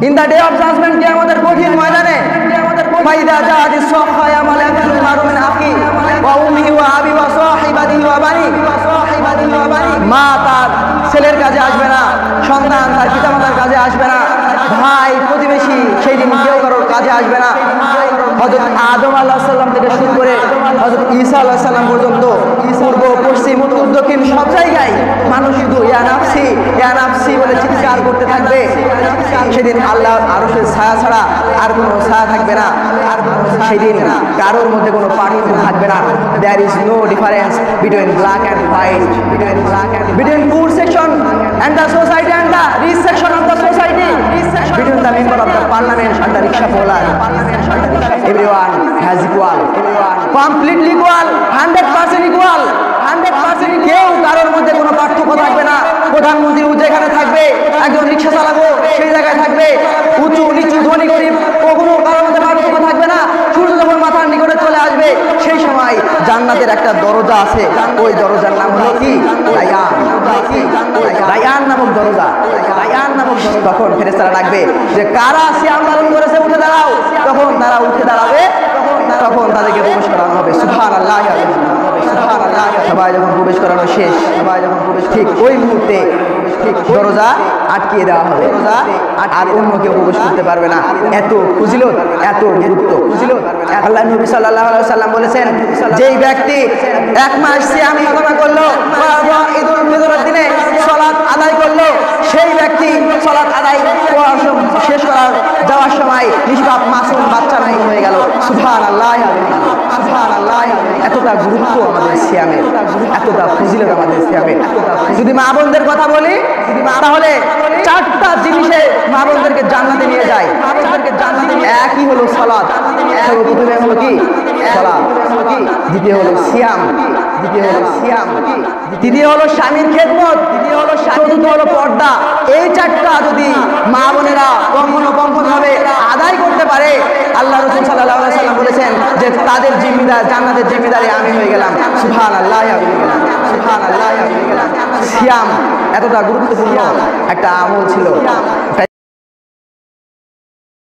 In the day of judgement, কিয়ামতের কঠিন ময়দানে, ফাইদা জাআতিস সাহহা ইয়ামাল ইয়াফিরুল মারু মিন আখি ওয়া উম্মিহি ওয়া আবি ওয়া সাহিবাতিহি ওয়া বানি, মা তার ছেলের কাজে আসবে না, সন্তান তার পিতামাতার কাজে আসবে না, ভাই প্রতিবেশী সেই দিন কেউ কারোর কাজে আসবে না। হযরত আদম আলাইহিস সালাম থেকে শুরু করে হযরত ঈসা আলাইহিস সালাম পর্যন্ত পূর্ব পশ্চিম উত্তর দক্ষিণ সব জায়গায় মানুষ শুধু ইয়া নাফসি বলে চিৎকার করতে থাকবে। সেদিন আল্লাহ আরশের ছায়া ছাড়া আর কোনো ছায়া থাকবে না। সেদিন কারোর মধ্যে কোনো পার্থক্য থাকবে না। There is no difference between black and white, between poor section and the society and the rich section of the society, between the member of the parliament and the rickshaw puller. Everyone has equal, completely equal, 100% equal, 100% কেউ কারোর মধ্যে কোনো পার্থক্য থাকবে না। প্রধানমন্ত্রী যেখানে থাকবে, একজন রিক্সা চালাবো সেই জায়গায় থাকবে, উঁচু নিচু ধনী গরিব কখনো কারোর মধ্যে পার্থক্য থাকবে না। সূর্য যখন মাথার নিকটে চলে আসবে সেই সময় জান্নাতের একটা দরজা আছে, ওই দরজার নাম হলো কি? রায়ান নামক দরজা। তখন ফেরেশতারা ডাকবে যে কারা সিয়াম পালন করেছে উঠে দাঁড়াও। তখন তারা উঠে দাঁড়াবে, তখন তাদেরকে প্রবেশ করানো হবে। সুবহানাল্লাহ, সুবহানাল্লাহ। সবাই যখন প্রবেশ করানো শেষ, ঠিক ওই মুহূর্তে দরজা আটকিয়ে দেওয়া হবে, আর অন্য কেউ প্রবেশ করতে পারবে না। এত ফজিলত, এত গুরুত্ব। আল্লাহ নবী সাল্লাল্লাহু আলাইহি ওয়াসাল্লাম বলেছেন, যেই ব্যক্তি এক মাস সিয়াম সাধনা করলো, ঈদুল ফিতরের দিনে সালাত আদায় করলো, সেই ব্যক্তি সালাত আদায় শেষ করার যাওয়ার সময় নিষ্পাপ মাসুম বাচ্চা নাই হয়ে গেল। সুবহানাল্লাহ, সুবহানাল্লাহ। এতটা গুরুত্ব আমাদের সিয়ামের, এতটা ফজিলত আমাদের সিয়ামের। যদি মা বোনদের কথা বলি, তাহলে চারটা জিনিসে মা বোনদেরকে জান্নাতে নিয়ে যায়। একই হলো সালাত, প্রথমে হলো কি? সালাত। দ্বিতীয় হলো সিয়াম, তৃতীয় হলো স্বামীর খেদমত, চতুর্থ হলো পর্দা। এই চারটা যদি মা বোনেরা কখনো ভাবে আদায় করতে পারে, আল্লাহ রাসূল সাল্লাল্লাহু আলাইহি ওয়াসাল্লাম বলেছেন যে তাদের জিম্মেদার, জান্নাতের জিম্মেদারি আমি হয়ে গেলাম। সুবহানাল্লাহ, সুবহানাল্লাহ। সিয়াম এতটা গুরুত্বপূর্ণ একটা আমল ছিল।